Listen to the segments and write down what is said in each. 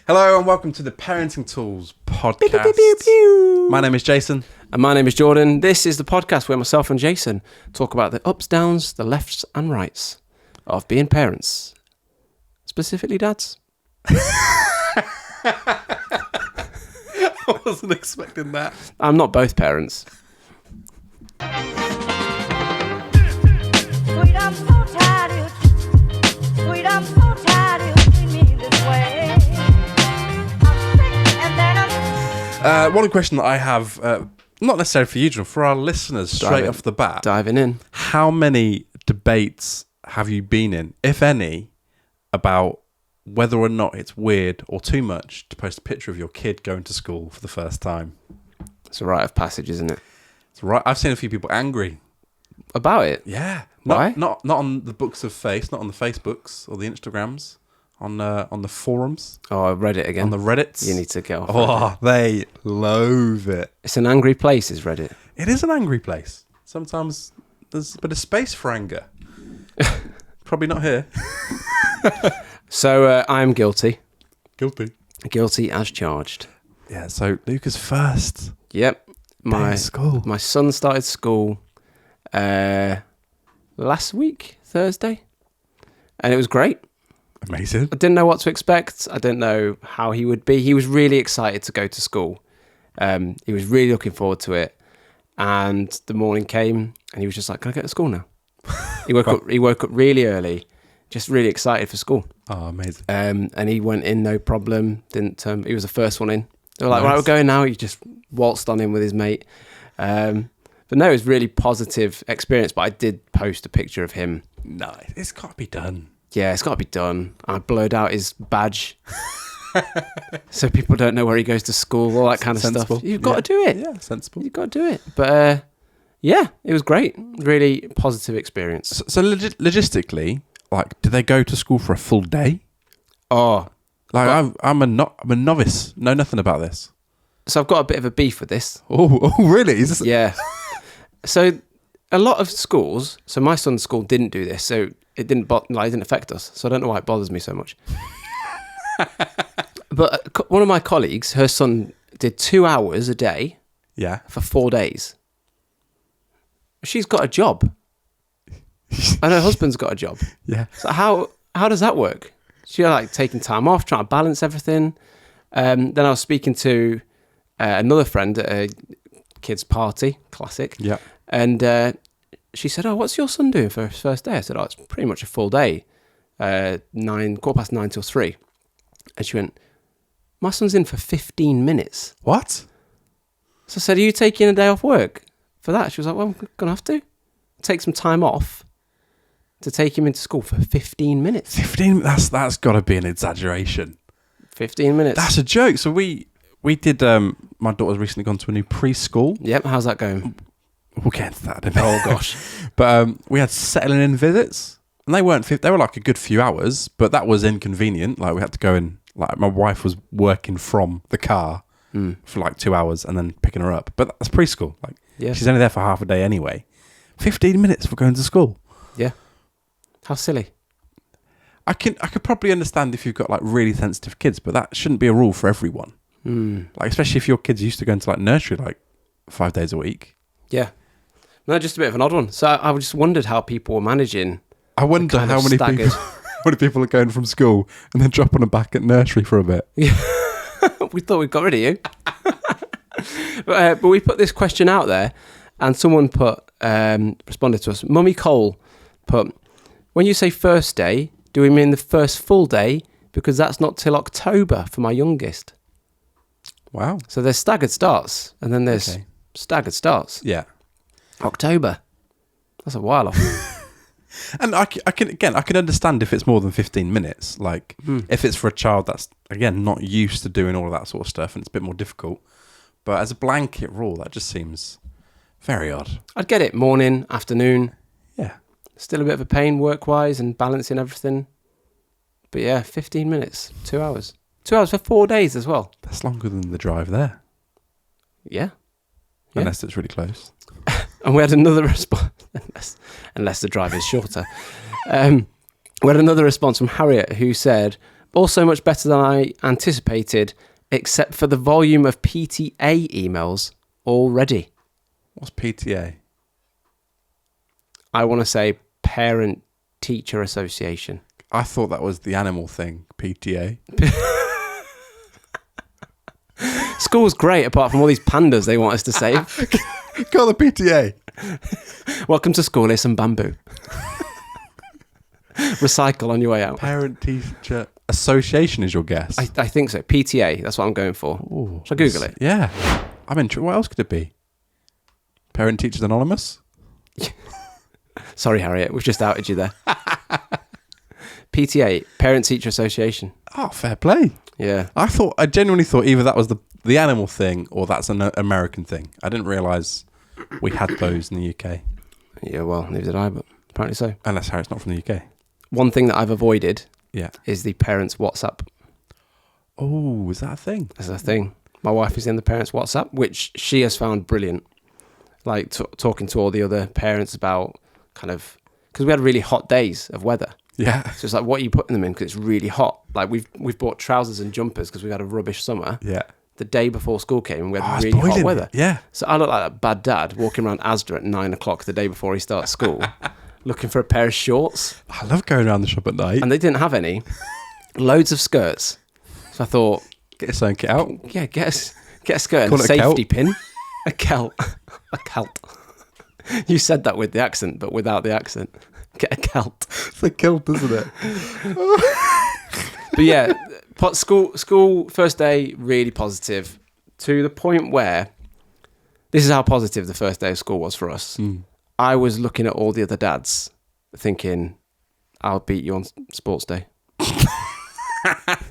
Hello and welcome to the Parenting Tools podcast. Pew, pew, pew, pew. My name is Jason. And my name is Jordan. This is the podcast where myself and Jason talk about the ups, downs, the lefts and rights of being parents. Specifically dads. I wasn't expecting that. I'm not both parents. Sweet, I'm so tired of you. Sweet, I'm so tired of you treating me this way. I'm sick and then I'm... One question that I have, not necessarily for you, John, for our listeners, straight off the bat. Diving in. How many debates have you been in, if any, about whether or not it's weird or too much to post a picture of your kid going to school for the first time? It's a rite of passage, isn't it? It's right. I've seen a few people angry. About it? Yeah. Why? Not on the books of face, not on the Facebooks or the Instagrams, on the forums. Oh, I read it again. On the Reddits. You need to get off Oh, Reddit. they loathe it. It's an angry place, is Reddit. It is an angry place. Sometimes there's a bit of space for anger. Probably not here. So I'm guilty. Guilty. Guilty as charged. Yeah, so Luca's first Yep. day of school. My son started school last week, Thursday. And it was great. Amazing. I didn't know what to expect. I didn't know how he would be. He was really excited to go to school. He was really looking forward to it. And the morning came and he was just like, can I get to school now? He woke up really early, just really excited for schoal. Oh, amazing. And he went in, no problem. He was the first one in. They were like, Nice. right, we're going now. He just waltzed on in with his mate. But no, it was a really positive experience. But I did post a picture of him. No, it's got to be done. Yeah, it's got to be done. I blurred out his badge. So people don't know where he goes to school, all that kind of Sensible. stuff. You've got to do it. Yeah, sensible. You've got to do it. But yeah, it was great. Really positive experience. So logistically, like, do they go to school for a full day? Oh, Like, I'm a novice. Know nothing about this. so I've got a bit of a beef with this. Oh, really? Is this? Yeah. So a lot of schools, so my son's school didn't do this, so it didn't affect us. So I don't know why it bothers me so much. But one of my colleagues, her son did 2 hours a day Yeah. for 4 days. She's got a job. And her husband's got a job. Yeah. So how does that work? She's like taking time off, trying to balance everything. Then I was speaking to another friend at a kid's party, classic. Yeah. And she said, oh, what's your son doing for his first day? I said, oh, it's pretty much a full day, 9:15 till 3. And she went, my son's in for 15 minutes. What? So I said, are you taking a day off work for that? She was like, well, I'm going to have to take some time off to take him into school for 15 minutes. 15? That's got to be an exaggeration. 15 minutes. That's a joke. So we did, my daughter's recently gone to a new preschool. Yep, how's that going? We'll get into that in a minute. Oh, gosh. But we had settling in visits, and they were like a good few hours, but that was inconvenient. Like, we had to go in, like, my wife was working from the car for like 2 hours and then picking her up. But that's preschool. Like, Yeah. she's only there for half a day anyway. 15 minutes for going to school. Yeah. How silly. I could probably understand if you've got like really sensitive kids, but that shouldn't be a rule for everyone. Like, especially if your kids are used to going to like nursery like 5 days a week. Yeah. No, just a bit of an odd one. So I just wondered how people were managing. I wonder kind how of many staggered. people are going from school and then dropping them back at nursery for a bit. We thought we got rid of you. But we put this question out there and someone responded to us. Mummy Cole put, when you say first day, do we mean the first full day? Because that's not till October for my youngest. Wow. So there's staggered starts and then there's staggered starts. Yeah. October. That's a while off. And I can understand if it's more than 15 minutes. Like, if it's for a child that's, again, not used to doing all of that sort of stuff and it's a bit more difficult. But as a blanket rule, that just seems very odd. I'd get it. Morning, afternoon. Yeah. Still a bit of a pain work-wise and balancing everything. But yeah, 15 minutes, 2 hours. 2 hours for 4 days as well. That's longer than the drive there. Yeah. Unless it's really close. And we had another response, unless the drive is shorter. We had another response from Harriet who said, Also much better than I anticipated, except for the volume of PTA emails already. What's PTA? I want to say Parent Teacher Association. I thought that was the animal thing, PTA. School's great, apart from all these pandas they want us to save. Call the PTA. Welcome to school, here's some bamboo. Recycle on your way out. Parent Teacher Association is your guess. I think so. PTA, that's what I'm going for. Ooh, Shall I Google it? Yeah. I'm interested. What else could it be? Parent Teachers Anonymous? Sorry, Harriet, we've just outed you there. PTA, Parent Teacher Association. Oh, fair play. Yeah. I genuinely thought either that was the animal thing or that's an American thing. I didn't realise we had those in the UK. Yeah, well, neither did I, but apparently so. Unless Harry's not from the UK. One thing that I've avoided Yeah. is the parents' WhatsApp. Oh, is that a thing? That's a thing. My wife is in the parents' WhatsApp, which she has found brilliant. Like talking to all the other parents about kind of... Because we had really hot days of weather. Yeah. So it's like, what are you putting them in? Because it's really hot. Like we've bought trousers and jumpers because we had a rubbish summer. Yeah. The day before school came and we had it's really hot boiling. weather. Yeah. So I look like a bad dad walking around Asda at 9 o'clock the day before he starts school, looking for a pair of shorts. I love going around the shop at night. And they didn't have any. Loads of skirts. So I thought, Get your sewing kit out. yeah, get a skirt Call and it a safety kilt. pin. A kilt. A kilt. You said that with the accent, but without the accent. Get a kilt. It's a kilt, isn't it? But yeah, school first day, really positive. To the point where, this is how positive the first day of school was for us. I was looking at all the other dads thinking, I'll beat you on sports day.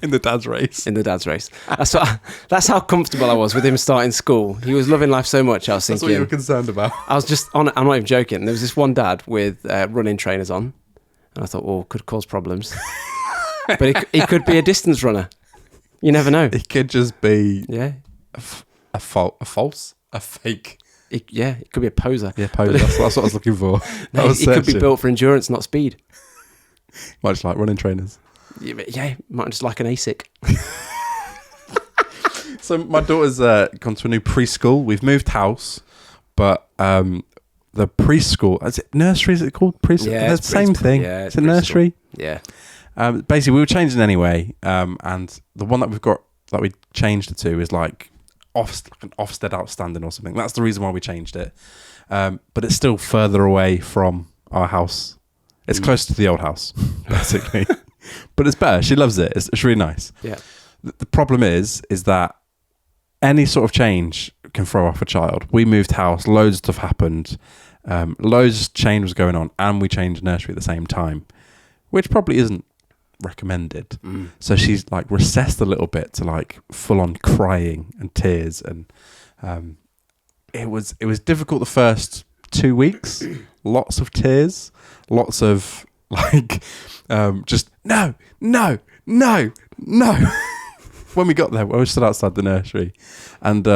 In the dad's race. In the dad's race. That's how comfortable I was with him starting school. He was loving life so much. I was That's thinking, what you were concerned about. I was just on. I'm not even joking. There was this one dad with running trainers on, and I thought, oh, could cause problems. But he could be a distance runner. You never know. It could just be Yeah, a fake. it could be a poser. Yeah, pose. That's what I was looking for. He could be built for endurance, not speed. Much like running trainers. Yeah, might just like an ASIC. So my daughter's gone to a new preschool. We've moved house, but the preschool, is it nursery? Is it called preschool? Yeah, It's the same thing. Yeah, it's a nursery. Yeah. Basically, we were changing anyway, and the one that we've got that we changed it to is like an Ofsted Outstanding or something. That's the reason why we changed it. But it's still further away from our house. It's close to the old house, basically. But it's better. She loves it. It's really nice. Yeah. The problem is that any sort of change can throw off a child. We moved house, loads of stuff happened, loads of change was going on, and we changed nursery at the same time, which probably isn't recommended. So she's like recessed a little bit to like full on crying and tears, and it was difficult the first 2 weeks. Lots of tears, lots of like just no. When we got there, we stood outside the nursery, and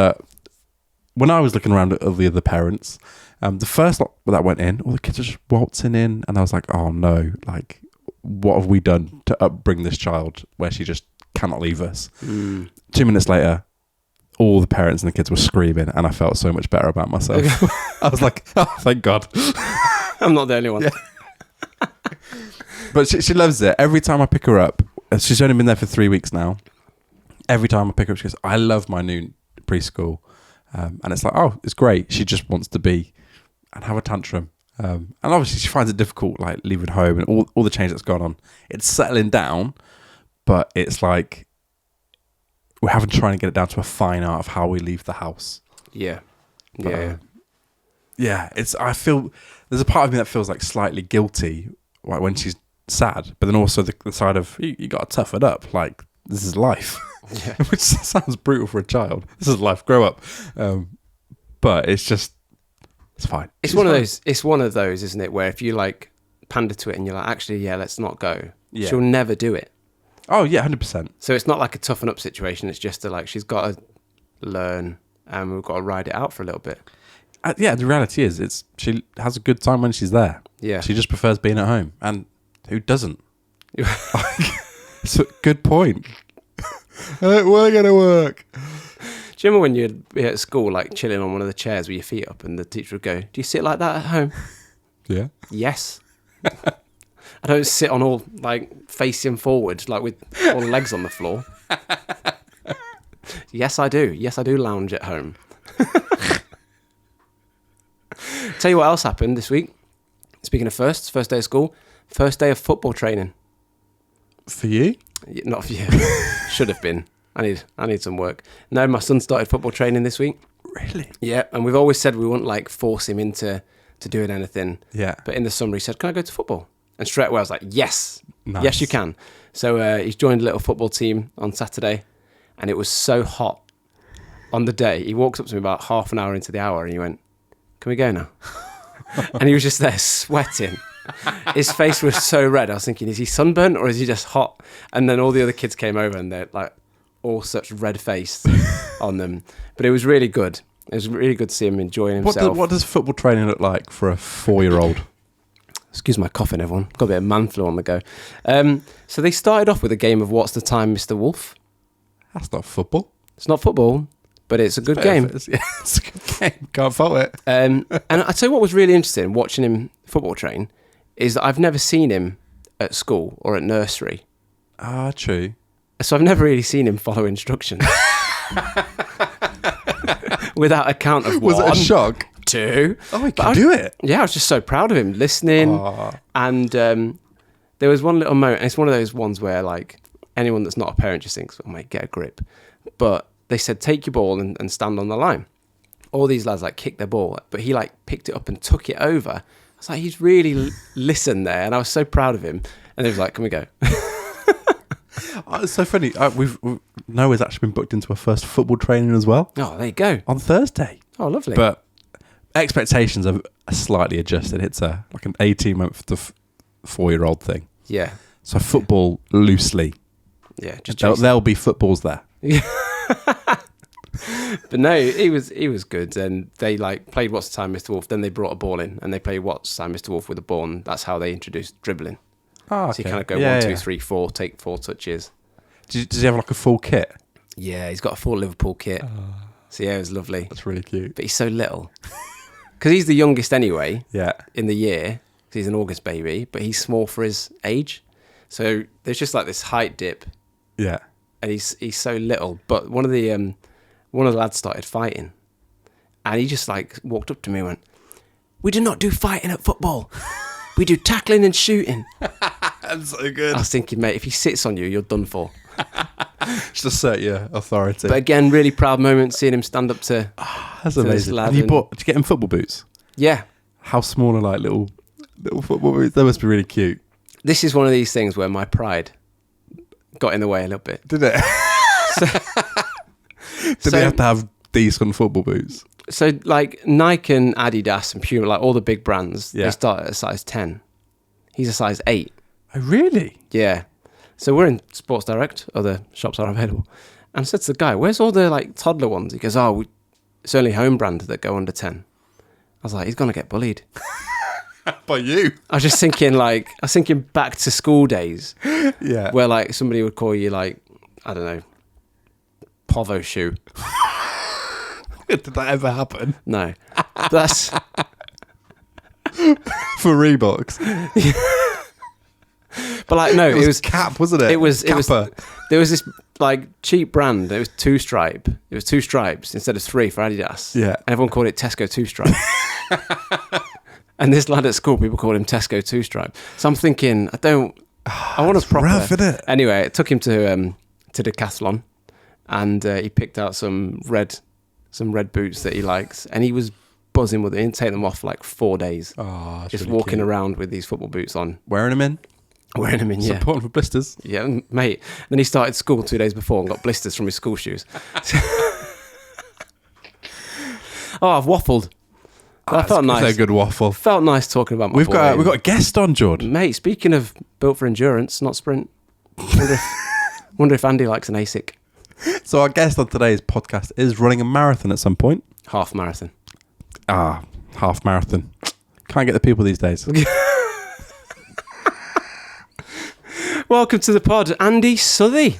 when I was looking around at all the other parents, the first lot that went in, all the kids were just waltzing in, and I was like, oh no, like what have we done to upbring this child where she just cannot leave us? 2 minutes later, all the parents and the kids were screaming, and I felt so much better about myself. I was like, oh, thank God. I'm not the only one. Yeah. But she loves it. Every time I pick her up, she's only been there for 3 weeks now. Every time I pick her up, she goes, I love my new preschool. And it's like, oh, it's great. She just wants to be and have a tantrum. And obviously she finds it difficult, like leaving home and all the change that's gone on. It's settling down, but it's like we're having to try and get it down to a fine art of how we leave the house. Yeah. But, I feel there's a part of me that feels like slightly guilty, like when she's sad, but then also the side of you got to tough it up. Like this is life, which sounds brutal for a child. This is life. Grow up. But it's fine. It's one of those. It's one of those, isn't it? Where if you like pander to it and you're like, actually, yeah, let's not go. Yeah. She'll never do it. Oh yeah, 100%. So it's not like a toughen up situation. It's just she's got to learn, and we've got to ride it out for a little bit. Yeah, the reality is, she has a good time when she's there. Yeah, she just prefers being at home, and who doesn't? So, good point. We're going to work. Do you remember when you'd be at school, like chilling on one of the chairs with your feet up, and the teacher would go, "Do you sit like that at home?" Yeah. Yes. I don't sit on all like facing forward, like with all legs on the floor. Yes, I do. Yes, I do lounge at home. Tell you what else happened this week. Speaking of first day of school, first day of football training. For you? Not for you. Should have been. I need some work. No, my son started football training this week. Really? Yeah, and we've always said we wouldn't like force him into doing anything. Yeah. But in the summer he said, "Can I go to football?" And straight away I was like, "Yes, Nice. yes, you can." So he's joined a little football team on Saturday, and it was so hot on the day. He walks up to me about half an hour into the hour, and he went, "Can we go now?" And he was just there sweating. His face was so red. I was thinking, is he sunburnt or is he just hot? And then all the other kids came over, and they're like all such red face on them. But it was really good. It was really good to see him enjoying himself. What does football training look like for a 4-year-old? Excuse my coughing, everyone. Got a bit of man flu on the go. So they started off with a game of What's the Time, Mr. Wolf? That's not football. It's not football, but it's a good game. It's a good game. Can't fault it. And I tell you what was really interesting watching him football train is that I've never seen him at school or at nursery. Ah, true. So I've never really seen him follow instructions. Without a count of Was one, it a shock? 2. Oh, he can do it. Yeah, I was just so proud of him listening. And there was one little moment, and it's one of those ones where like anyone that's not a parent just thinks, "Oh mate, get a grip." But they said, "Take your ball and stand on the line." All these lads like kicked their ball, but he like picked it up and took it over. I was like, he's really listened there, and I was so proud of him. And they was like, "Can we go?" Oh, it's so funny. Noah's actually been booked into a first football training as well Oh, there you go. on Thursday. Oh, lovely. But expectations are slightly adjusted. It's like an 18-month to 4-year-old thing. yeah, So football loosely. yeah, just There'll be footballs there. But no, he was good, and they like played What's the Time, Mr. Wolf. Then they brought a ball in, and they played What's the Time, Mr. Wolf with a ball, and that's how they introduced dribbling. Oh, So you kind of go 1, 2, 3, 4, take 4 touches. Does he have like a full kit? Yeah, he's got a full Liverpool kit. So yeah, it was lovely. That's really cute. But he's so little because he's the youngest anyway Yeah. in the year. 'Cause he's an August baby, but he's small for his age. So there's just like this height dip, Yeah. and he's so little. But one of the lads started fighting, and he just like walked up to me and went, "We do not do fighting at football. We do tackling and shooting." That's so good. I was thinking, mate, if he sits on you, you're done for. Just assert your authority. But again, really proud moment seeing him stand up to. That's to this amazing. lad And you and- did you get him football boots? Yeah, How small are like little football boots? They must be really cute. this is one of these things where my pride got in the way a little bit. Did it? Did they have to have decent football boots? So like Nike and Adidas and Puma, like all the big brands, Yeah. they start at a size 10. He's a size 8. Oh, really? Yeah. So we're in Sports Direct, other shops are available. And I said to the guy, "Where's all the like toddler ones?" He goes, it's only home brand that go under 10. I was like, he's going to get bullied. By you? I was just thinking back to school days Yeah. where like somebody would call you like, I don't know, Povo shoe. Did that ever happen? No. That's For Reeboks? but like no, It was Cap, wasn't it? it was Kappa. there was this like cheap brand. It was 2 stripe. It was 2 stripes instead of 3 for Adidas. Yeah. And everyone called it Tesco 2 stripe. And this lad at school, people called him Tesco 2 stripe. So I'm thinking, I want a proper. rough, isn't it? Anyway, it took him to Decathlon, and he picked out some red boots that he likes, and he was buzzing with it. He didn't take them off for like 4 days. Oh, Just walking around with these football boots on, Wearing them in? wearing them in. Yeah. Support for blisters. Yeah, mate. Then he started school 2 days before and got blisters from his school shoes. Oh, I've waffled. That felt That's nice. a good waffle. Felt nice talking about my We've boy. got a guest on, Jordan. Mate, speaking of built for endurance, not sprint. Wonder if Andy likes an ASIC. So our guest on today's podcast is running a marathon at some point. Half marathon. Half marathon. Can't get the people these days. Welcome to the pod, Andy Southey.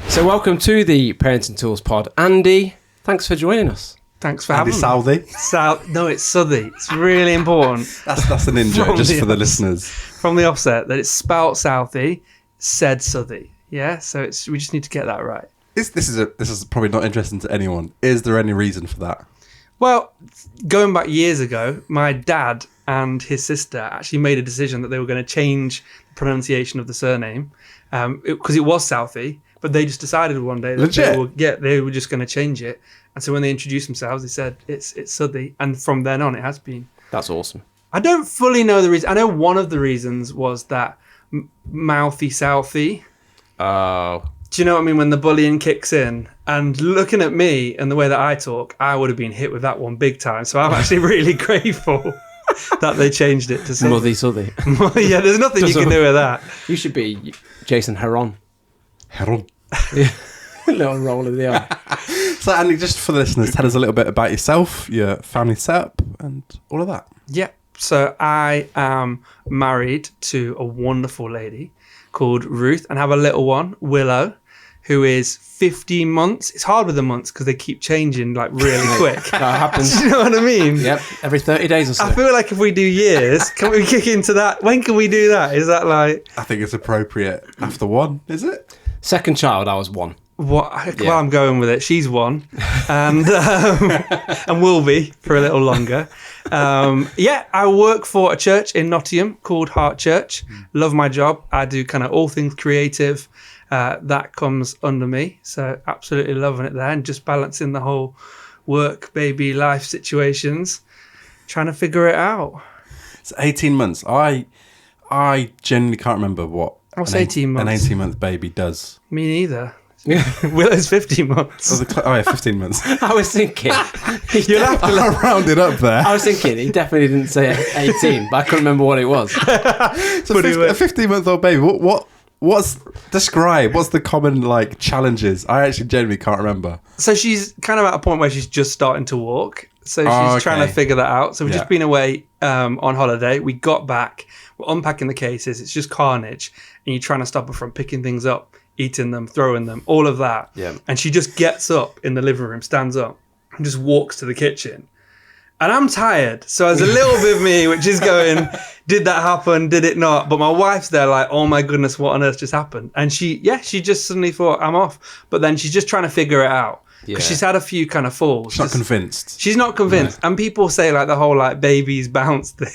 So welcome to the Parenting Tools pod. Andy, thanks for joining us. Thanks for Andy having me. Southey. No, it's Southey. It's really important That's an in-joke From just the for the off- listeners. from the offset that it's spelt Southey, said Southey. Yeah, so we just need to get that right. This is probably not interesting to anyone. Is there any reason for that? Well, going back years ago, my dad and his sister actually made a decision that they were going to change the pronunciation of the surname because it was Southey, but they just decided one day that Legit? they were just going to change it. And so when they introduced themselves, they said it's Southey, and from then on, it has been. That's awesome. I don't fully know the reason. I know one of the reasons was that mouthy Southey. Oh, Do you know what I mean? When the bullying kicks in, and looking at me and the way that I talk, I would have been hit with that one big time. So I'm actually really grateful that they changed it to Southey. Mothy Southey. Yeah, there's nothing you can do with that. You should be Jason Heron. Heron. Little roll of the eye. So, Andy, just for the listeners, tell us a little bit about yourself, your family setup, and all of that. Yeah. So I am married to a wonderful lady called Ruth and have a little one, Willow, who is 15 months. It's hard with the months because they keep changing like really quick. That happens. Do you know what I mean? Yep, every 30 days or so. I feel like if we do years, can we kick into that? When can we do that? Is that like I think it's appropriate after one, is it? Second child, I was 1. what? Yeah. Well, I'm going with it. She's one, and and will be for a little longer. Yeah, I work for a church in Nottingham called Heart Church. Love my job. I do kind of all things creative. That comes under me, so absolutely loving it there, and just balancing the whole work, baby, life situations, trying to figure it out. It's 18 months. I genuinely can't remember what What's 18 months? An 18-month baby does. Me neither. Willow's 15 months. Oh, yeah, 15 months. I was thinking. You'll have to I rounded up there. I was thinking, he definitely didn't say 18, but I couldn't remember what it was. So a 15-month-old baby. What's the common like challenges? I actually genuinely can't remember. So she's kind of at a point where she's just starting to walk. So she's trying to figure that out. So we've just been away on holiday. We got back. We're unpacking the cases. It's just carnage. And you're trying to stop her from picking things up, eating them, throwing them, all of that. Yeah. And she just gets up in the living room, stands up, and just walks to the kitchen. And I'm tired. So there's a little bit of me which is going, did that happen? Did it not? But my wife's there like, oh my goodness, what on earth just happened? And she just suddenly thought, I'm off. But then she's just trying to figure it out. Because she's had a few kind of falls. She's not convinced. She's not convinced. No. And people say like the whole like babies bounce thing.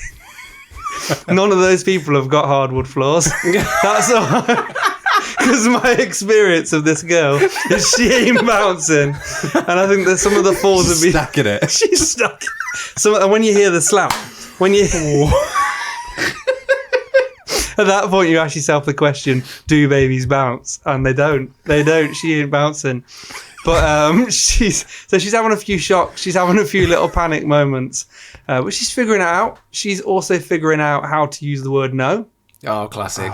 None of those people have got hardwood floors. That's all. Because my experience of this girl is she ain't bouncing. And I think that some of the falls would be... stuck in it. She's stuck. So and when you hear the slap, when you... At that point, you ask yourself the question, do babies bounce? And they don't. They don't. She ain't bouncing. But she's having a few shocks. She's having a few little panic moments. But she's figuring it out. She's also figuring out how to use the word no. Oh, classic.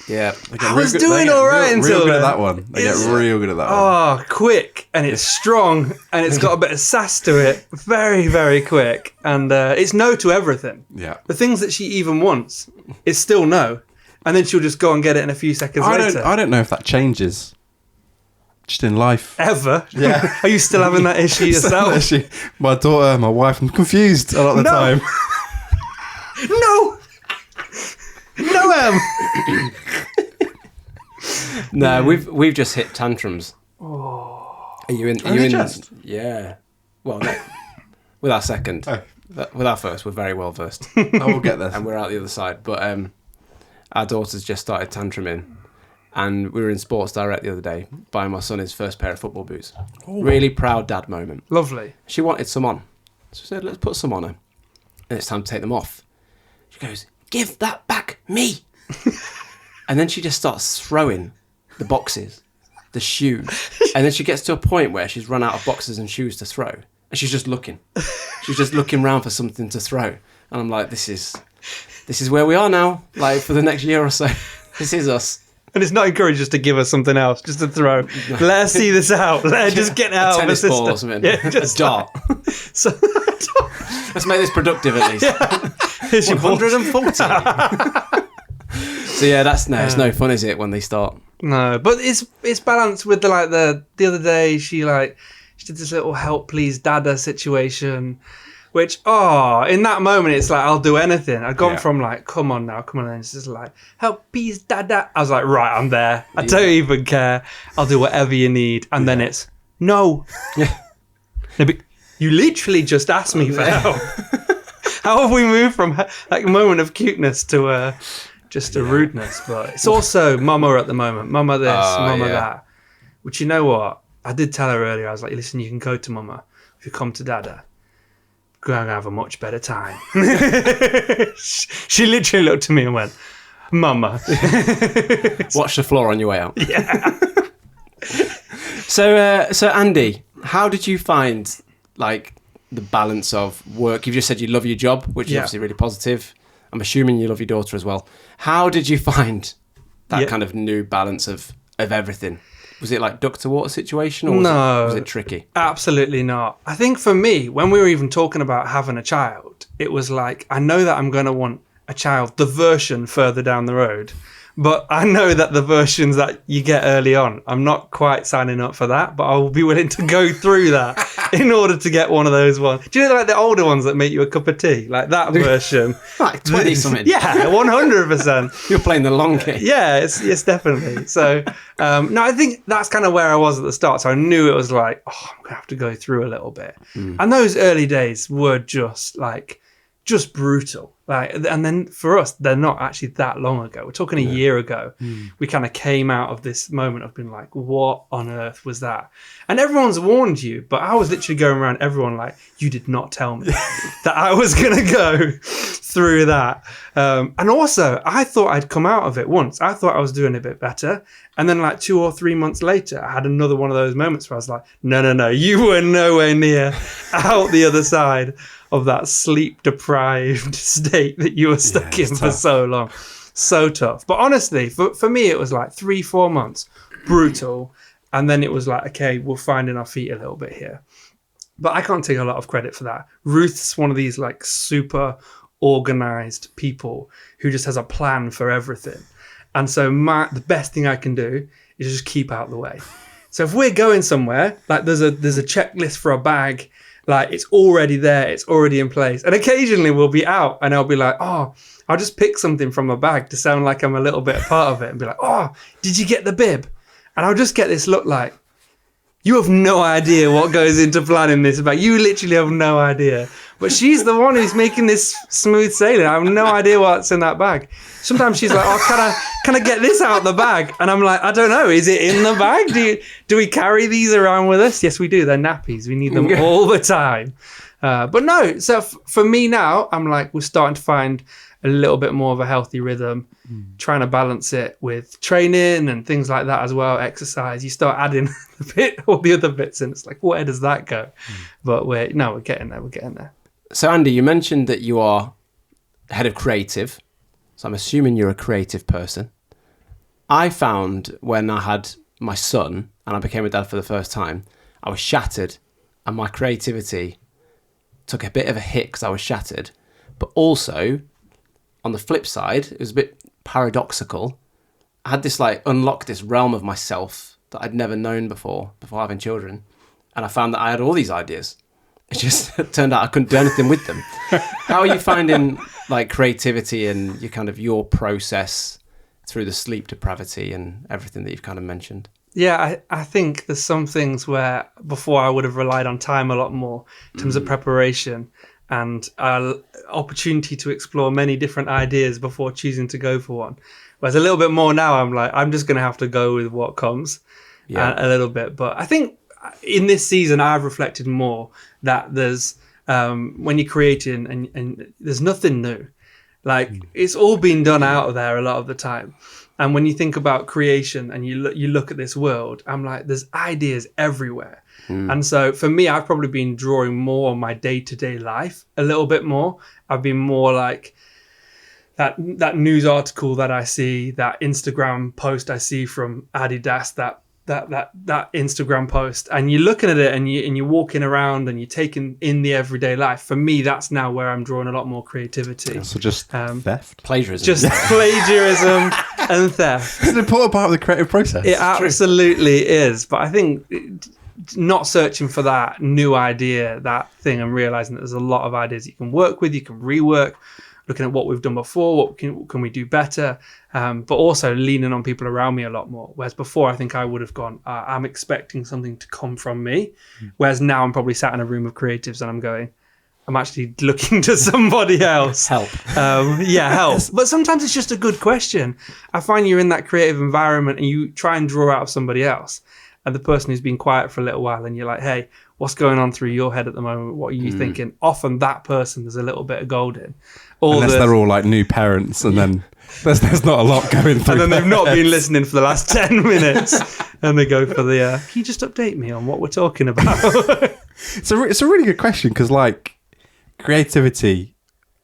Yeah. I was doing all right until real good then. at that one. They get real good at that one. Oh, quick. And it's strong. And it's got a bit of sass to it. Very, very quick. And it's no to everything. Yeah. The things that she even wants is still no. And then she'll just go and get it in a few seconds later. I don't know if that changes. Just in life. Ever? Yeah. Are you still having that issue yourself? My daughter, my wife, I'm confused a lot of the time. No! No, No, we've just hit tantrums. Oh. Are you in? Just? Yeah. Well, no. With our second. Oh. With our first, we're very well versed. I will get this. And we're out the other side. But our daughter's just started tantruming. And we were in Sports Direct the other day buying my son his first pair of football boots. Ooh. Really proud dad moment. Lovely. She wanted some on. So I said, let's put some on her. And it's time to take them off. She goes, give that back me. And then she just starts throwing the boxes, the shoes. And then she gets to a point where she's run out of boxes and shoes to throw. And she's just looking. She's just looking around for something to throw. And I'm like, this is where we are now. Like for the next year or so. This is us. And it's not encouraged just to give us something else, just to throw. Let her see this out. Let her just get out of the system. Ball or something. Yeah, just a dart. So, let's make this productive at least. Yeah. Here's your 140. So yeah, it's no fun, is it, when they start? No, but it's balanced with the other day she did this little help please dada situation, which in that moment it's like I'll do anything. I'd gone from like come on, and it's just like help please dada. I was like right, I'm there. I don't even care. I'll do whatever you need, and then it's no. No, but you literally just asked me for help. How have we moved from like a moment of cuteness to just a rudeness? But it's also mama at the moment. Mama this, mama that. Which, you know what? I did tell her earlier. I was like, listen, you can go to mama. If you come to dada, we're going to have a much better time. She literally looked at me and went, mama. Watch the floor on your way out. Yeah. So Andy, how did you find like the balance of work? You've just said you love your job, which is obviously really positive. I'm assuming you love your daughter as well. How did you find that kind of new balance of everything? Was it like duck to water situation, or was it tricky? Absolutely not. I think for me, when we were even talking about having a child, it was like, I know that I'm going to want a child, the version further down the road. But I know that the versions that you get early on, I'm not quite signing up for that, but I will be willing to go through that in order to get one of those ones. Do you know like the older ones that make you a cup of tea? Like that version. Like 20 something. Yeah, 100%. You're playing the long game. Yeah, it's definitely. So, no, I think that's kind of where I was at the start. So I knew it was like, I'm going to have to go through a little bit. And those early days were just brutal. And then for us, they're not actually that long ago. We're talking a year ago. We kind of came out of this moment of being like, what on earth was that? And everyone's warned you, but I was literally going around everyone like, you did not tell me that I was going to go through that. And also, I thought I'd come out of it once. I thought I was doing a bit better. And then like 2 or 3 months later, I had another one of those moments where I was like, no, you were nowhere near out the other side of that sleep-deprived state that you were stuck in for so long. So tough. But honestly, for me, it was like 3-4 months, brutal. And then it was like, okay, we're finding our feet a little bit here. But I can't take a lot of credit for that. Ruth's one of these like super organized people who just has a plan for everything. And so the best thing I can do is just keep out the way. So if we're going somewhere, like there's a checklist for a bag, like it's already there, it's already in place. And occasionally we'll be out and I'll be like, I'll just pick something from a bag to sound like I'm a little bit a part of it and be like, did you get the bib? And I'll just get this look like, you have no idea what goes into planning this bag. You literally have no idea. But she's the one who's making this smooth sailing. I have no idea what's in that bag. Sometimes she's like, can I get this out of the bag? And I'm like, I don't know. Is it in the bag? Do we carry these around with us? Yes, we do. They're nappies. We need them all the time. But no, so for me now, I'm like, we're starting to find a little bit more of a healthy rhythm, trying to balance it with training and things like that as well, exercise. You start adding all the other bits and it's like, where does that go? But we're getting there. So Andy, you mentioned that you are head of creative. So I'm assuming you're a creative person. I found when I had my son and I became a dad for the first time, I was shattered and my creativity took a bit of a hit because I was shattered. But also, on the flip side, it was a bit paradoxical. I had this unlocked this realm of myself that I'd never known before having children. And I found that I had all these ideas. It just turned out I couldn't do anything with them. How are you finding creativity and your process through the sleep depravity and everything that you've kind of mentioned? Yeah, I think there's some things where before I would have relied on time a lot more in terms of preparation and opportunity to explore many different ideas before choosing to go for one. Whereas a little bit more now, I'm like, I'm just going to have to go with what comes a little bit. But I think in this season, I've reflected more that there's, when you're creating and there's nothing new. It's all been done out of there a lot of the time. And when you think about creation and you look at this world, I'm like, there's ideas everywhere. And so for me, I've probably been drawing more on my day-to-day life a little bit more. I've been more like that news article that I see, that Instagram post I see from Adidas that that Instagram post, and you're looking at it, and you're walking around, and you're taking in the everyday life. For me, that's now where I'm drawing a lot more creativity. So just theft, Plagiarism. Just plagiarism and theft. It's an important part of the creative process. It absolutely is. But I think not searching for that new idea, that thing, and realizing that there's a lot of ideas you can work with, you can rework, looking at what we've done before, what can we do better, but also leaning on people around me a lot more. Whereas before, I think I would have gone, I'm expecting something to come from me. Whereas now I'm probably sat in a room of creatives and I'm going, I'm actually looking to somebody else. Help. Help. But sometimes it's just a good question. I find you're in that creative environment and you try and draw out of somebody else. And the person who's been quiet for a little while, and you're like, hey, what's going on through your head at the moment? What are you thinking? Often that person, there's a little bit of gold in. Unless they're all like new parents, and then there's not a lot going through. And then they've not heads. been listening for the last 10 minutes. And they go for the, can you just update me on what we're talking about? It's a really good question, because like creativity,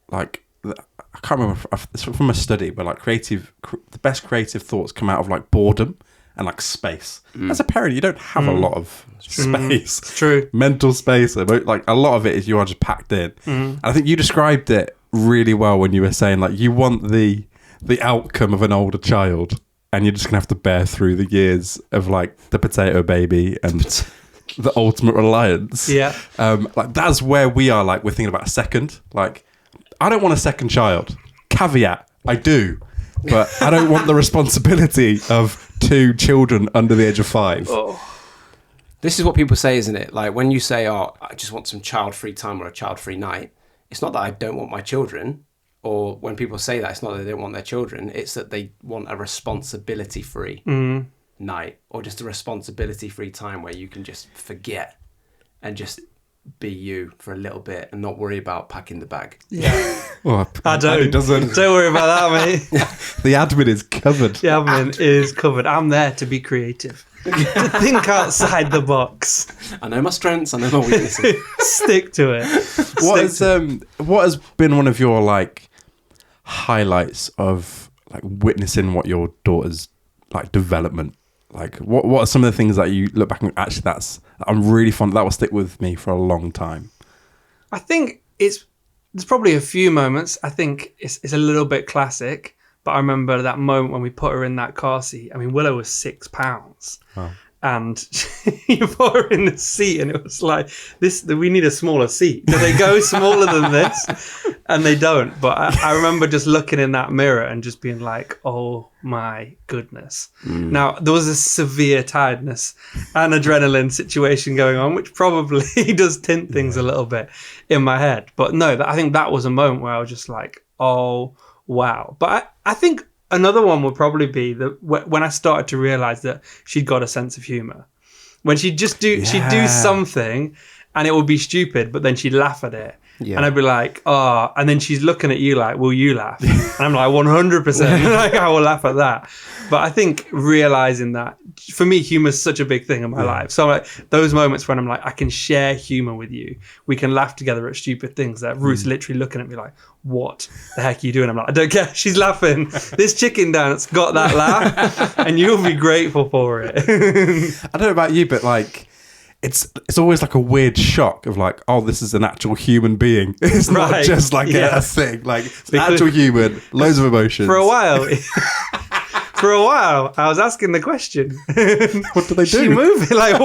like I can't remember, it's from a study, but like the best creative thoughts come out of like boredom and like space. As a parent, you don't have a lot of space. It's true. Mental space. Like a lot of it is you are just packed in. And I think you described it really well when you were saying like you want the outcome of an older child, and you're just gonna have to bear through the years of like the potato baby and the ultimate reliance. Yeah. Like that's where we are. Like we're thinking about a second. Like I don't want a second child. Caveat: I do. But I don't want the responsibility of 2 children under the age of 5. Oh. This is what people say, isn't it? Like when you say, oh, I just want some child-free time or a child-free night, it's not that I don't want my children, or when people say that, it's not that they don't want their children, it's that they want a responsibility-free night, or just a responsibility-free time where you can just forget and just be you for a little bit and not worry about packing the bag. Yeah. Well, I don't. Doesn't. Don't worry about that, mate. The admin is covered. The admin is covered. I'm there to be creative. To think outside the box. I know my strengths, I know my weaknesses. Stick to it. What has been one of your like highlights of like witnessing what your daughter's like development? Like what are some of the things that you look back and actually I'm really fond, that will stick with me for a long time? I think there's probably a few moments. I think it's a little bit classic, but I remember that moment when we put her in that car seat. I mean, Willow was £6. Wow. And you put her in the seat, and it was like, we need a smaller seat. Do they go smaller than this? And they don't. But I remember just looking in that mirror and just being like, oh my goodness. Now, there was a severe tiredness and adrenaline situation going on, which probably does tint things a little bit in my head. But no, I think that was a moment where I was just like, oh, wow. But I think another one would probably be that when I started to realize that she'd got a sense of humor. When she'd do something and it would be stupid, but then she'd laugh at it. Yeah. And I'd be like, oh, and then she's looking at you like, will you laugh? And I'm like, 100%, like, I will laugh at that. But I think realizing that, for me, humor is such a big thing in my life. So like those moments when I'm like, I can share humor with you. We can laugh together at stupid things. That Ruth's literally looking at me like, what the heck are you doing? I'm like, I don't care. She's laughing. This chicken dance got that laugh, and you'll be grateful for it. I don't know about you, but like, it's always like a weird shock of like, oh, this is an actual human being. It's not just like a thing. Like it's an actual human, loads of emotions. For a while, I was asking the question. What do they do? She moving like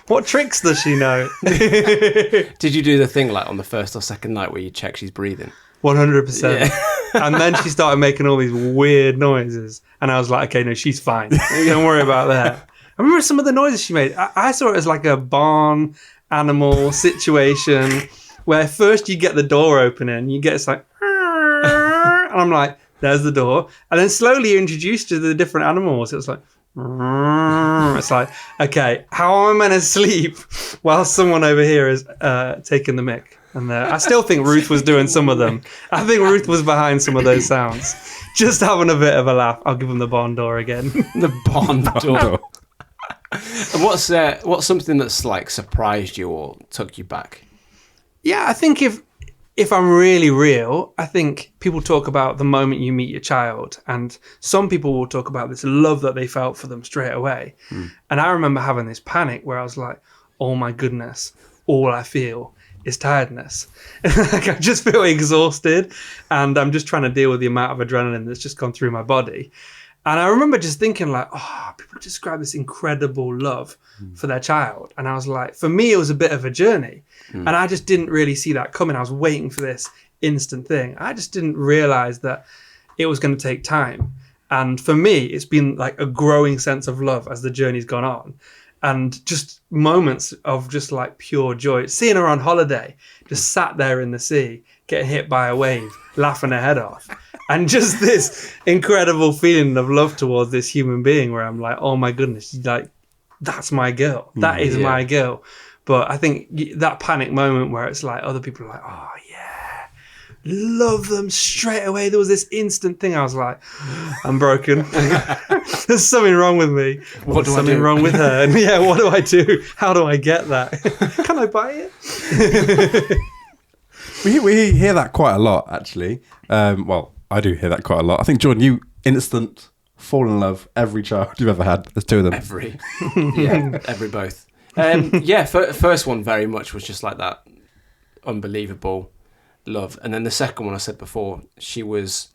what tricks does she know? Did you do the thing like on the first or second night where you check she's breathing? 100%. Yeah. And then she started making all these weird noises, and I was like, okay, no, she's fine. Don't worry about that. I remember some of the noises she made. I saw it as like a barn animal situation where first you get the door opening, you get it's like, and I'm like, there's the door. And then slowly you're introduced to the different animals. It's like, it's like, okay, how am I meant to sleep while someone over here is taking the mick? And I still think Ruth was doing some of them. I think Ruth was behind some of those sounds. Just having a bit of a laugh. I'll give them the barn door again. The barn door. And what's something that's like surprised you or took you back? Yeah, I think if if I'm really real, I think people talk about the moment you meet your child, and some people will talk about this love that they felt for them straight away. And I remember having this panic where I was like, oh my goodness, all I feel is tiredness. Like, I just feel exhausted, and I'm just trying to deal with the amount of adrenaline that's just gone through my body. And I remember just thinking like, oh, people describe this incredible love for their child. And I was like, for me, it was a bit of a journey. And I just didn't really see that coming. I was waiting for this instant thing. I just didn't realize that it was going to take time. And for me, it's been like a growing sense of love as the journey's gone on. And just moments of just like pure joy. Seeing her on holiday, just sat there in the sea, getting hit by a wave, laughing her head off. And just this incredible feeling of love towards this human being where I'm like, oh my goodness, like, that's my girl. That is my girl. But I think that panic moment where it's like other people are like, oh yeah, love them straight away. There was this instant thing. I was like, I'm broken. There's something wrong with me. What do I something do? wrong with her. And yeah, what do I do? How do I get that? Can I buy it? We hear that quite a lot, actually. Well, I do hear that quite a lot. I think, Jordan, you instant fall in love every child you've ever had. There's two of them. Every both. First one very much was just like that unbelievable love, and then the second one I said before, she was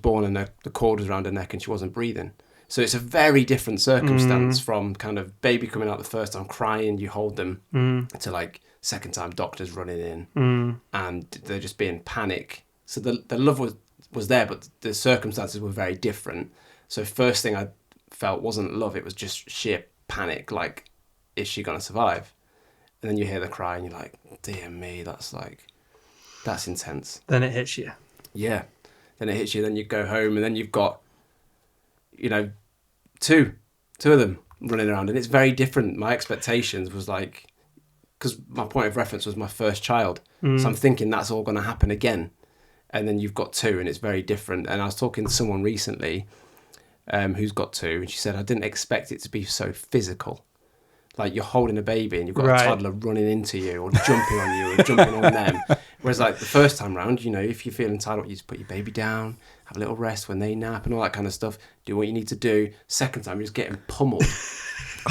born and the cord was around her neck and she wasn't breathing. So it's a very different circumstance from kind of baby coming out the first time crying, you hold them, to like second time doctors running in and they're just being panic. So the love was there, but the circumstances were very different. So first thing I felt wasn't love, it was just sheer panic, like, is she going to survive? And then you hear the cry and you're like, dear me, that's intense. Then it hits you. Yeah. Then it hits you, then you go home and then you've got, two of them running around, and it's very different. My expectations was like, because my point of reference was my first child. So I'm thinking that's all going to happen again. And then you've got two and it's very different. And I was talking to someone recently who's got two, and she said, I didn't expect it to be so physical. Like, you're holding a baby and you've got a toddler running into you or jumping on you or jumping on them. Whereas like the first time round, if you're feeling tired, you just put your baby down, have a little rest when they nap and all that kind of stuff. Do what you need to do. Second time, you're just getting pummeled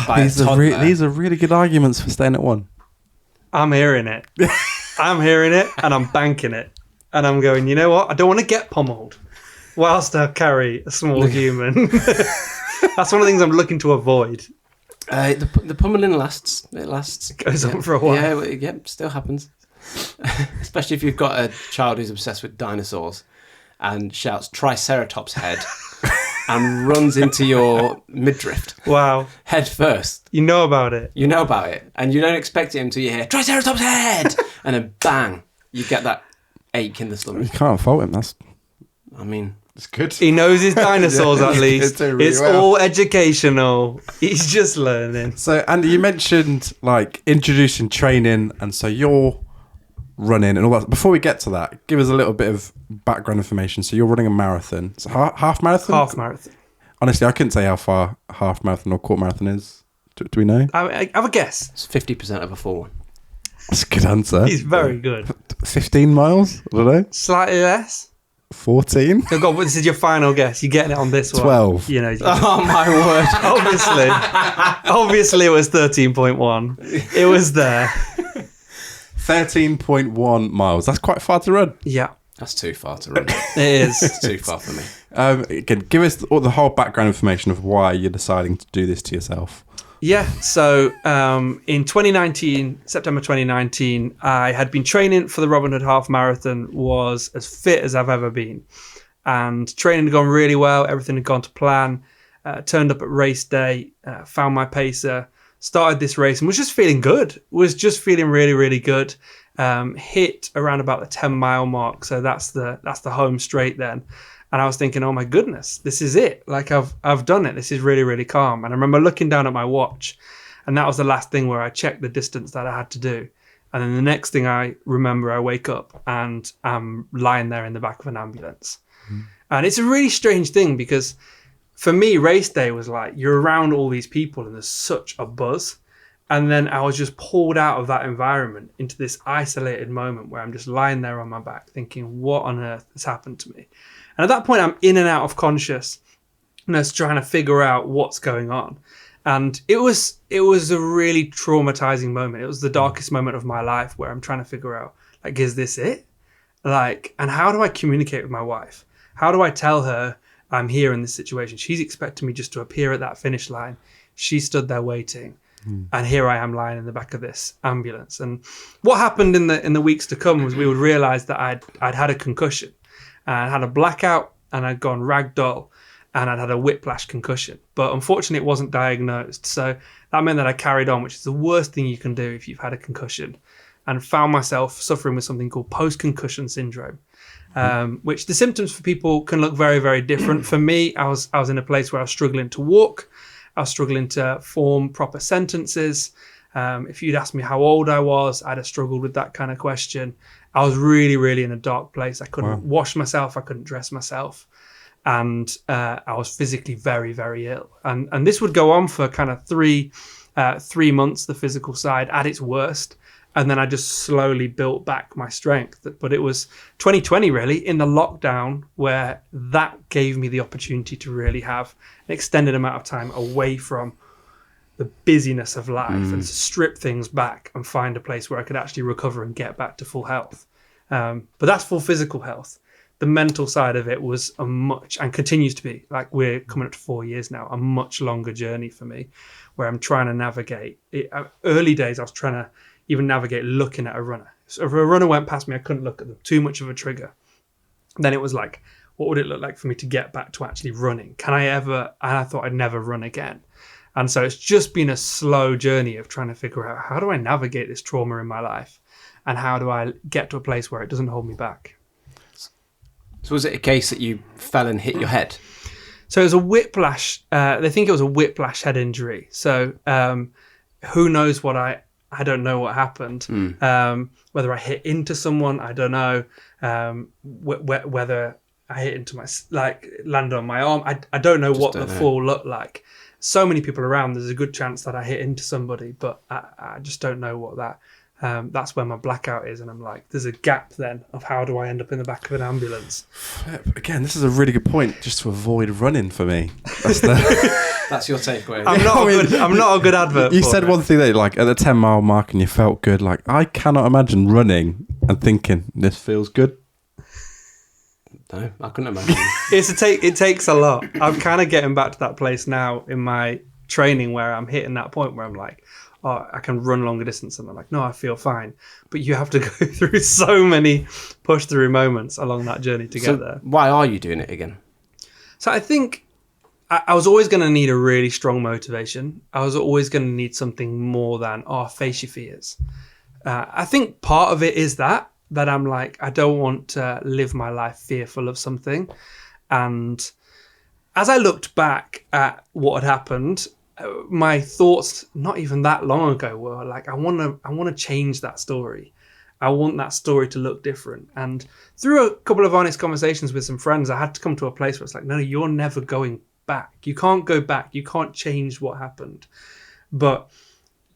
by a toddler. These are really good arguments for staying at one. I'm hearing it. I'm hearing it and I'm banking it. And I'm going, you know what? I don't want to get pummeled whilst I carry a small human. That's one of the things I'm looking to avoid. The pummeling lasts. It lasts. It goes on for a while. Yeah, still happens. Especially if you've got a child who's obsessed with dinosaurs and shouts Triceratops head and runs into your midriff. Wow. Head first. You know about it. You know about it. And you don't expect it until you hear Triceratops head. And then bang, you get that ache in the stomach. You can't fault him. It's good. He knows his dinosaurs at least. Really it's well. all educational. He's just learning. So, Andy, you mentioned like introducing training, and so you're running and all that. Before we get to that, give us a little bit of background information. So you're running a marathon. It's a half marathon? Half marathon. Honestly, I couldn't say how far half marathon or quarter marathon is. Do we know? I have a guess. It's 50% of a full one. That's a good answer. He's very good. 15 miles? I don't know. Slightly less. 14? Oh God, this is your final guess. You're getting it on this one. 12. Oh my word. Obviously it was 13.1. It was there. 13.1 miles. That's quite far to run. Yeah. That's too far to run. It is. It's too far for me. Again, give us all the whole background information of why you're deciding to do this to yourself. Yeah, so in 2019, September 2019, I had been training for the Robin Hood Half Marathon, was as fit as I've ever been. And training had gone really well, everything had gone to plan. Turned up at race day, found my pacer, started this race and was just feeling good. Was just feeling really, really good. Hit around about the 10-mile mark, so that's the home straight then. And I was thinking, oh my goodness, this is it. Like I've done it. This is really, really calm. And I remember looking down at my watch, and that was the last thing where I checked the distance that I had to do. And then the next thing I remember, I wake up and I'm lying there in the back of an ambulance. And it's a really strange thing because for me, race day was like, you're around all these people and there's such a buzz. And then I was just pulled out of that environment into this isolated moment where I'm just lying there on my back thinking, what on earth has happened to me? And at that point, I'm in and out of consciousness trying to figure out what's going on. And it was a really traumatizing moment. It was the darkest moment of my life where I'm trying to figure out, like, is this it? Like, and how do I communicate with my wife? How do I tell her I'm here in this situation? She's expecting me just to appear at that finish line. She stood there waiting. And here I am lying in the back of this ambulance. And what happened in the weeks to come was we would realize that I'd had a concussion. I had a blackout and I'd gone ragdoll. And I'd had a whiplash concussion. But unfortunately, it wasn't diagnosed. So that meant that I carried on, which is the worst thing you can do if you've had a concussion. And found myself suffering with something called post-concussion syndrome, which the symptoms for people can look very, very different. For me, I was in a place where I was struggling to walk. I was struggling to form proper sentences. If you'd asked me how old I was, I'd have struggled with that kind of question. I was really, really in a dark place. I couldn't wash myself. I couldn't dress myself. And I was physically very, very ill. And this would go on for kind of 3 months, the physical side at its worst. And then I just slowly built back my strength. But it was 2020, really, in the lockdown, where that gave me the opportunity to really have an extended amount of time away from the busyness of life and to strip things back and find a place where I could actually recover and get back to full health. But that's full physical health. The mental side of it was a much, and continues to be, like we're coming up to 4 years now, a much longer journey for me, where I'm trying to navigate. Early days, I was trying to even navigate looking at a runner. So if a runner went past me, I couldn't look at them. Too much of a trigger. Then it was like, what would it look like for me to get back to actually running? Can I ever? And I thought I'd never run again. And so it's just been a slow journey of trying to figure out, how do I navigate this trauma in my life? And how do I get to a place where it doesn't hold me back? So was it a case that you fell and hit your head? So it was a whiplash. They think it was a whiplash head injury. So who knows what I don't know what happened. Whether I hit into someone, I don't know. Whether I hit into landed on my arm, I don't know what the fall looked like. So many people around, there's a good chance that I hit into somebody, but I just don't know what that. That's where my blackout is, and I'm like, there's a gap then of how do I end up in the back of an ambulance? Again, this is a really good point, just to avoid running for me. That's your takeaway. I'm not a good advert. You said one thing that, like, at the 10-mile mark, and you felt good. Like, I cannot imagine running and thinking this feels good. No, I couldn't imagine. It takes a lot. I'm kind of getting back to that place now in my training where I'm hitting that point where I'm like, oh, I can run longer distance. And I'm like, no, I feel fine. But you have to go through so many push through moments along that journey to get there. Why are you doing it again? So I think I was always going to need a really strong motivation. I was always going to need something more than, face your fears. I think part of it is that I'm like, I don't want to live my life fearful of something. And as I looked back at what had happened, my thoughts not even that long ago were like, I want to change that story. I want that story to look different. And through a couple of honest conversations with some friends, I had to come to a place where it's like, no, you're never going back. You can't go back. You can't change what happened. But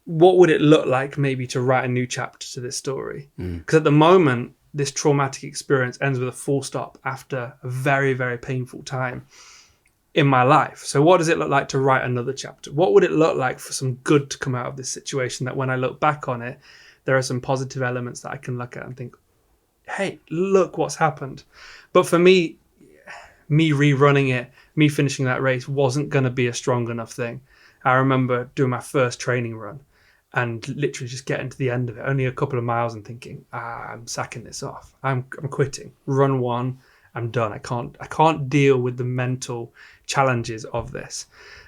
what would it look like maybe to write a new chapter to this story? Because at the moment, this traumatic experience ends with a full stop after a very, very painful time in my life. So what does it look like to write another chapter? What would it look like for some good to come out of this situation, that when I look back on it, there are some positive elements that I can look at and think, hey, look what's happened. But for me rerunning it, me finishing that race wasn't going to be a strong enough thing. I remember doing my first training run and literally just getting to the end of it, only a couple of miles, and thinking, I'm sacking this off. I'm quitting. Run one, I'm done. I can't deal with the mental challenges of this.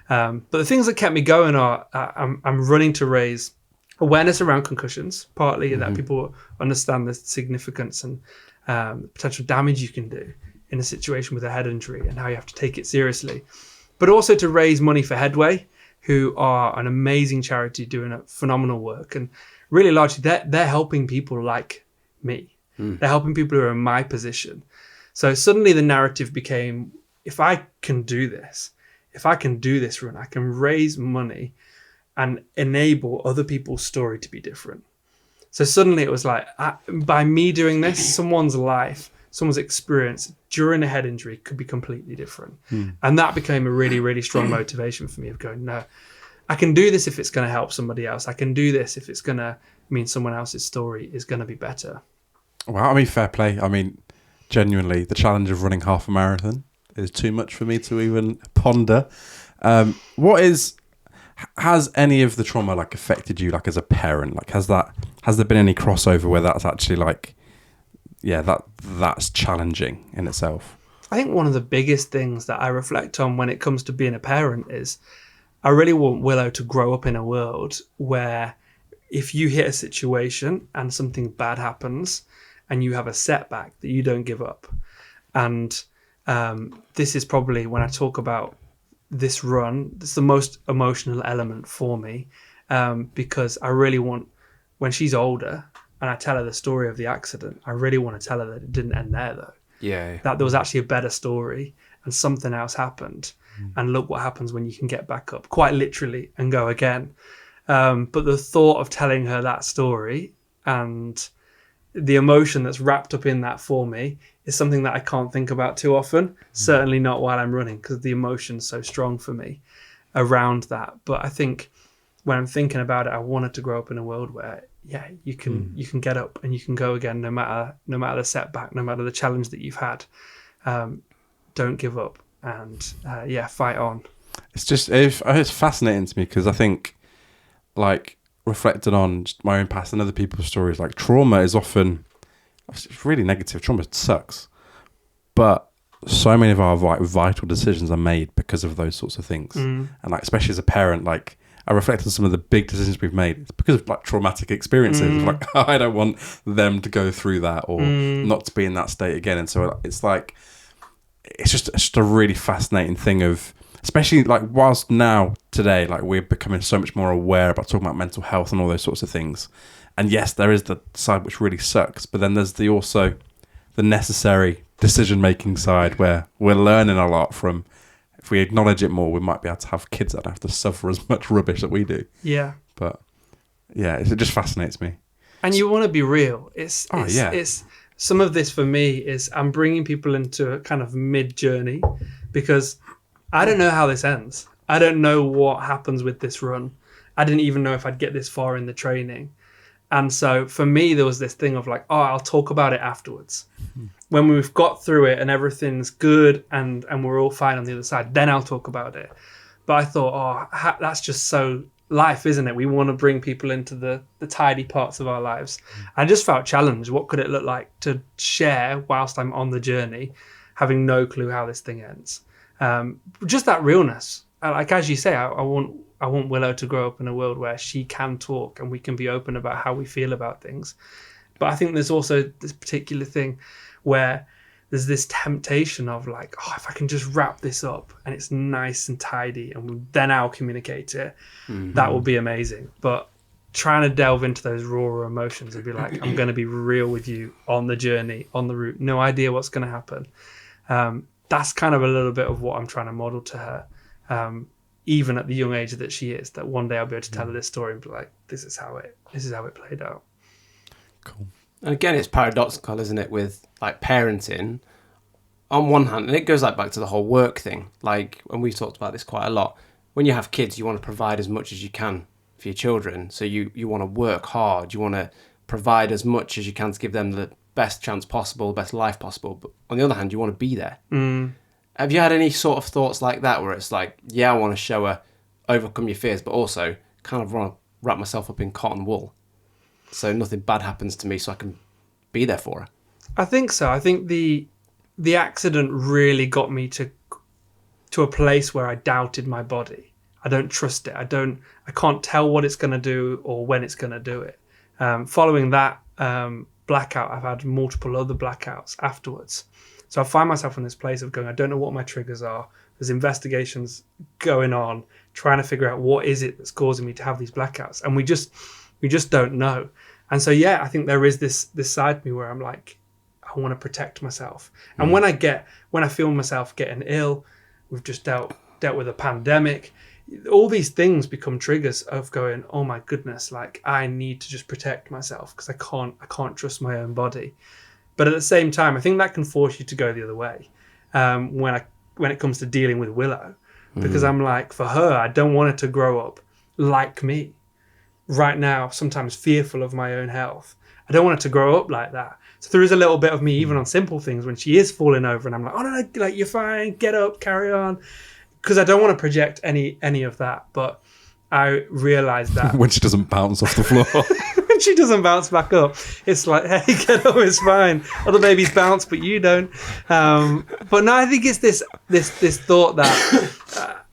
But the things that kept me going are I'm running to raise awareness around concussions, partly that people understand the significance and potential damage you can do in a situation with a head injury and how you have to take it seriously. But also to raise money for Headway, who are an amazing charity doing a phenomenal work. And really largely they're helping people like me. They're helping people who are in my position. So suddenly the narrative became, if I can do this run, I can raise money and enable other people's story to be different. So suddenly it was like, by me doing this, someone's life, someone's experience during a head injury could be completely different. And that became a really, really strong motivation for me of going, no, I can do this if it's going to help somebody else. I can do this if it's going to mean someone else's story is going to be better. Well, I mean, fair play. I mean, genuinely, the challenge of running half a marathon is too much for me to even ponder. Has any of the trauma like affected you, like as a parent? Like, has there been any crossover where that's actually like, yeah, that's challenging in itself? I think one of the biggest things that I reflect on when it comes to being a parent is I really want Willow to grow up in a world where if you hit a situation and something bad happens and you have a setback, that you don't give up. And this is probably, when I talk about this run, it's the most emotional element for me, because I really want, when she's older and I tell her the story of the accident, I really want to tell her that it didn't end there though. Yeah. That there was actually a better story and something else happened. And look what happens when you can get back up, quite literally, and go again. But the thought of telling her that story and the emotion that's wrapped up in that for me is something that I can't think about too often. Certainly not while I'm running, because the emotion's so strong for me around that. But I think when I'm thinking about it, I wanted to grow up in a world where, yeah, you can get up and you can go again, no matter the setback, no matter the challenge that you've had. Don't give up and fight on. It's fascinating to me because I think, like, reflecting on just my own past and other people's stories, like, trauma is often, it's really negative. Trauma sucks, but so many of our vital decisions are made because of those sorts of things. And like, especially as a parent, like, I reflect on some of the big decisions we've made. It's because of like traumatic experiences. Like, I don't want them to go through that or not to be in that state again. And so it's like, it's just a really fascinating thing of, especially like whilst now today, like we're becoming so much more aware about talking about mental health and all those sorts of things. And yes, there is the side which really sucks, but then there's also the necessary decision-making side where we're learning a lot from. If we acknowledge it more, we might be able to have kids that don't have to suffer as much rubbish that we do. Yeah. But yeah, it just fascinates me. And you want to be real. It's some of this for me is I'm bringing people into a kind of mid-journey because I don't know how this ends. I don't know what happens with this run. I didn't even know if I'd get this far in the training. And so for me, there was this thing of like, oh, I'll talk about it afterwards. When we've got through it and everything's good and we're all fine on the other side, then I'll talk about it. But I thought, that's just so life, isn't it? We want to bring people into the tidy parts of our lives. I just felt challenged. What could it look like to share whilst I'm on the journey, having no clue how this thing ends? Just that realness. Like, as you say, I want Willow to grow up in a world where she can talk and we can be open about how we feel about things. But I think there's also this particular thing where there's this temptation of like, oh, if I can just wrap this up and it's nice and tidy and then I'll communicate it, that will be amazing. But trying to delve into those raw emotions and be like, I'm going to be real with you on the journey, on the route, no idea what's going to happen. That's kind of a little bit of what I'm trying to model to her. Even at the young age that she is, that one day I'll be able to tell her this story and be like, this is how it played out. Cool. And again, it's paradoxical, isn't it, with like parenting on one hand, and it goes like back to the whole work thing. Like, when we've talked about this quite a lot, when you have kids, you want to provide as much as you can for your children. So you want to work hard. You want to provide as much as you can to give them the best chance possible, the best life possible. But on the other hand, you want to be there. Have you had any sort of thoughts like that where it's like, yeah, I want to show her, overcome your fears, but also kind of want to wrap myself up in cotton wool so nothing bad happens to me so I can be there for her? I think so. I think the accident really got me to a place where I doubted my body. I don't trust it. I can't tell what it's going to do or when it's going to do it. Following that blackout, I've had multiple other blackouts afterwards. So I find myself in this place of going, I don't know what my triggers are. There's investigations going on, trying to figure out what is it that's causing me to have these blackouts. And we just don't know. And so, yeah, I think there is this side of me where I'm like, I want to protect myself. And when I feel myself getting ill, we've just dealt with a pandemic. all these things become triggers of going, oh my goodness, like I need to just protect myself because I can't trust my own body. But at the same time, I think that can force you to go the other way when it comes to dealing with Willow, because I'm like, for her, I don't want her to grow up like me. Right now, sometimes fearful of my own health. I don't want her to grow up like that. So there is a little bit of me, even on simple things, when she is falling over, and I'm like, oh no, like you're fine, get up, carry on, because I don't want to project any of that. But I realised that When she doesn't bounce off the floor. when she doesn't bounce back up, it's like, hey, get up, it's fine. Other babies bounce, but you don't. But no, I think it's this thought that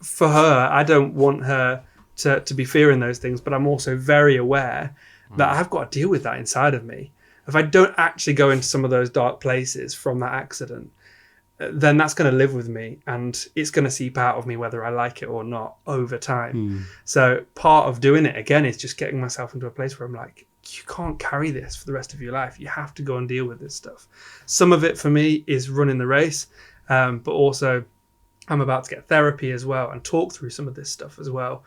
for her, I don't want her to be fearing those things, but I'm also very aware that I've got to deal with that inside of me. If I don't actually go into some of those dark places from that accident, then that's going to live with me, and it's going to seep out of me whether I like it or not over time. So part of doing it again is just getting myself into a place where I'm like, you can't carry this for the rest of your life. You have to go and deal with this stuff. Some of it for me is running the race, but also I'm about to get therapy as well and talk through some of this stuff as well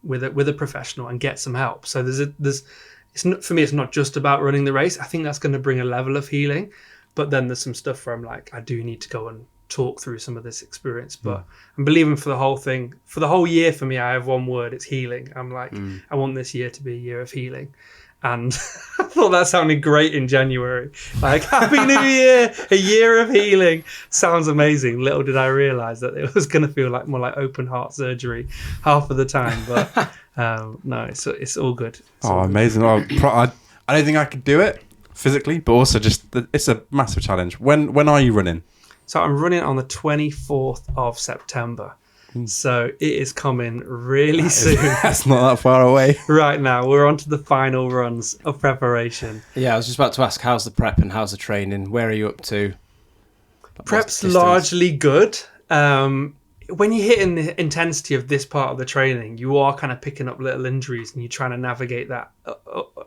with a professional and get some help. So it's not, for me, it's not just about running the race. I think that's going to bring a level of healing, but then there's some stuff where I'm like, I do need to go and talk through some of this experience. But I'm believing for the whole thing, for the whole year, for me, I have one word, it's healing. I'm like, I want this year to be a year of healing. And I thought that sounded great in January. Like, Happy New Year, a year of healing. Sounds amazing. Little did I realise that it was going to feel like more like open heart surgery half of the time. But no, it's all good. Amazing. I don't think I could do it physically, but also it's a massive challenge. When are you running? So I'm running on the 24th of September. So it is coming really soon. That's not that far away. Right now, we're on to the final runs of preparation. Yeah, I was just about to ask, how's the prep and how's the training? Where are you up to? Prep's largely good. When you're hitting the intensity of this part of the training, you are kind of picking up little injuries and you're trying to navigate that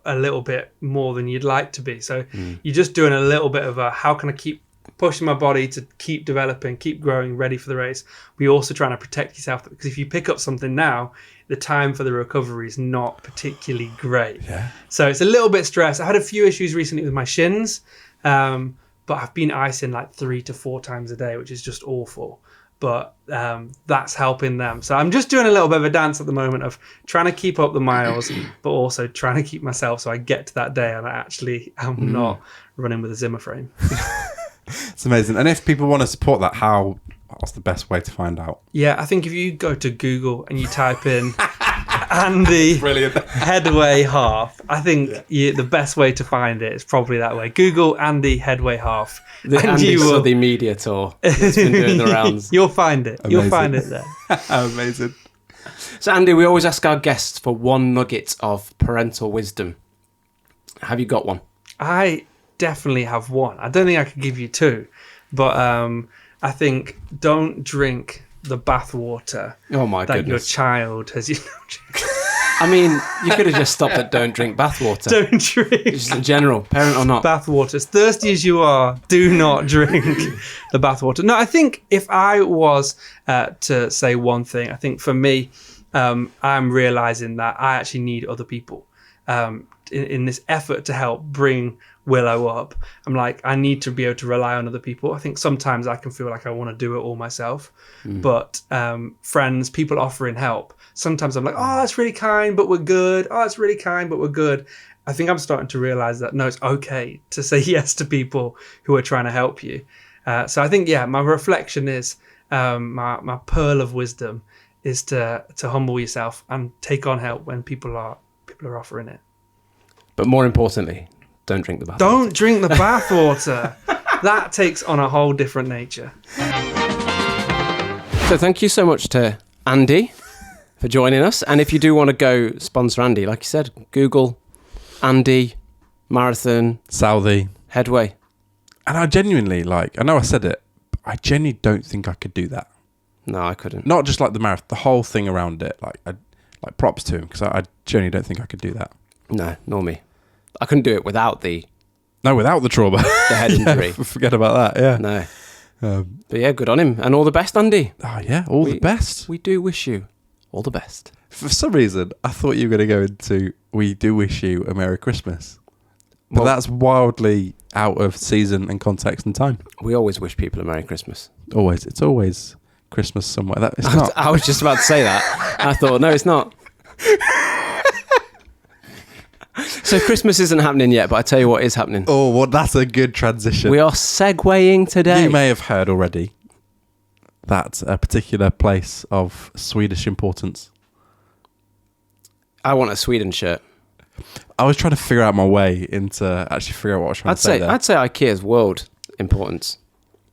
a little bit more than you'd like to be. So you're just doing a little bit of how can I keep pushing my body to keep developing, keep growing, ready for the race. We're also trying to protect yourself, because if you pick up something now, the time for the recovery is not particularly great. Yeah. So it's a little bit stressed. I had a few issues recently with my shins, but I've been icing like 3 to 4 times a day, which is just awful. But that's helping them. So I'm just doing a little bit of a dance at the moment of trying to keep up the miles, but also trying to keep myself so I get to that day and I actually am not running with a Zimmer frame. It's amazing. And if people want to support that, what's the best way to find out? Yeah, I think if you go to Google and you type in Andy Brilliant. Headway Half, I think the best way to find it is probably that way. Google Andy Headway Half. The Andy Southey media tour that's been doing the rounds. You'll find it. Amazing. You'll find it there. Amazing. So Andy, we always ask our guests for one nugget of parental wisdom. Have you got one? I definitely have one. I don't think I could give you 2, but I think don't drink the bathwater that your child has. I mean, you could have just stopped at don't drink bathwater. Don't drink. Just in general, parent or not. Bathwater. As thirsty as you are, do not drink the bathwater. No, I think if I was to say one thing, I think for me, I'm realising that I actually need other people in this effort to help bring Willow up. I'm like, I need to be able to rely on other people. I think sometimes I can feel like I want to do it all myself, but friends, people offering help, sometimes I'm like, oh, that's really kind, but we're good. Oh, it's really kind, but we're good. I think I'm starting to realize that, no, it's okay to say yes to people who are trying to help you. So I think, my reflection is, my pearl of wisdom is to humble yourself and take on help when people are offering it. But more importantly, don't drink the bathwater. Don't drink the bathwater. That takes on a whole different nature. So thank you so much to Andy for joining us. And if you do want to go sponsor Andy, like you said, Google Andy Marathon Southey Headway. And I genuinely, I know I said it, but I genuinely don't think I could do that. No, I couldn't. Not just like the marathon, the whole thing around it. Props to him, because I genuinely don't think I could do that. No, nor me. I couldn't do it without the trauma. The head injury. Forget about that, yeah. No. But yeah, good on him. And all the best, Andy. Oh, yeah, all the best. We do wish you All the best. For some reason, I thought you were going to go into "We do wish you a Merry Christmas," but Well- that's wildly out of season and context and time. We always wish people a Merry Christmas. Always, it's always Christmas somewhere. That it's not. I was just about to say that. I thought, no, it's not. So Christmas isn't happening yet, but I tell you what is happening. Oh, well, that's a good transition. We are segueing today. You may have heard already that a particular place of Swedish importance. I want a Sweden shirt. I was trying to figure out my way into actually figure out what I was trying to say there. I'd say IKEA's world importance.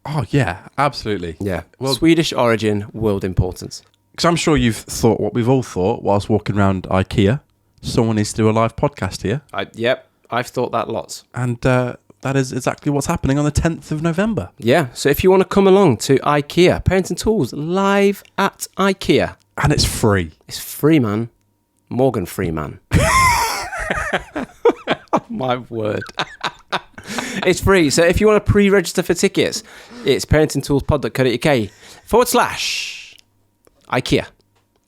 Oh, yeah, absolutely. Yeah. Well, Swedish origin, world importance. because I'm sure you've thought what we've all thought whilst walking around IKEA. Someone needs to do a live podcast here. Yep, I've thought that lots. And that is exactly what's happening on the 10th of November. Yeah, so if you want to come along to IKEA, Parenting Tools, live at IKEA. And it's free. It's free, man. Morgan Freeman. My word. It's free. So if you want to pre-register for tickets, it's parentingtoolspod.co.uk/IKEA.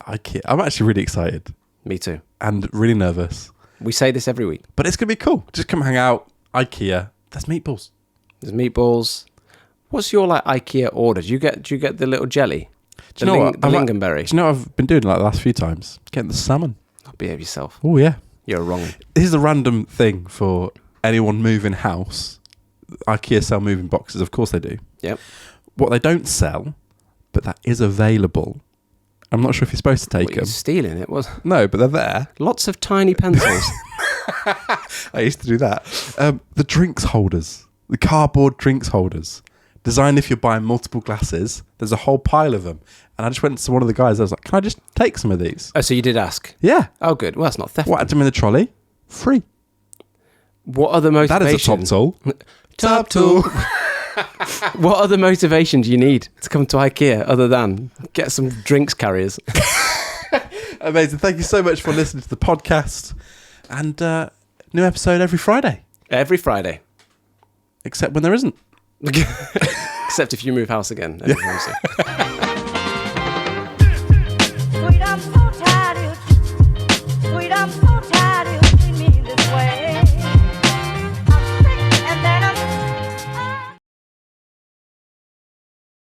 IKEA. I'm actually really excited Me too. and really nervous. We say this every week. But it's going to be cool. Just come hang out. IKEA. There's meatballs. There's meatballs. What's your like IKEA order? Do you get the little jelly? Do you know what? The I've- lingonberry. Do you know what I've been doing like the last few times? Getting the salmon. Behave yourself. Oh, yeah. You're wrong. Here's a random thing for anyone moving house. IKEA sell moving boxes. Of course they do. Yep. What they don't sell, but that is available. I'm not sure if you're supposed to take What, you're them. stealing it was No, but they're there. lots of tiny pencils. I used to do that. The drinks holders. The cardboard drinks holders. Designed if you're buying multiple glasses. There's a whole pile of them. And I just went to one of the guys. I was like, can I just take some of these? Oh, so you did ask. Yeah. Oh, good. Well, that's not theft. What, had them in the trolley? Free. What other That motivation? is a top tool. Top tool. What other motivation do you need to come to IKEA other than get some drinks carriers? Amazing. Thank you so much for listening to the podcast. And new episode every Friday. Every Friday. Except when there isn't. Except if you move house again. Every Wednesday.